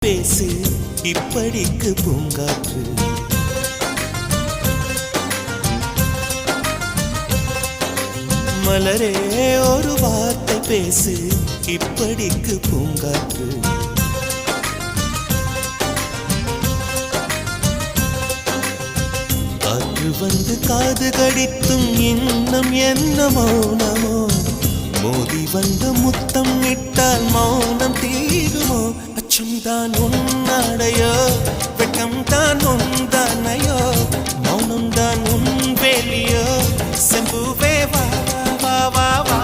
பேசு இப்படிக்கு பூங்காற்று. மலரே ஒரு வார்த்தை பேசு இப்படிக்கு பூங்காற்று. காற்று வந்து காது கடித்தும் இன்னும் என்ன மௌனமோ, மோதி வந்து முத்தம் இட்டால் மௌனம் தீருமோ. அச்சம் தான் உன்னாடையோ, வெட்கம் தான் உந்தானையோ, மௌனம் தான் உன் வேலியோ. செம்புவே வா வா வா வா.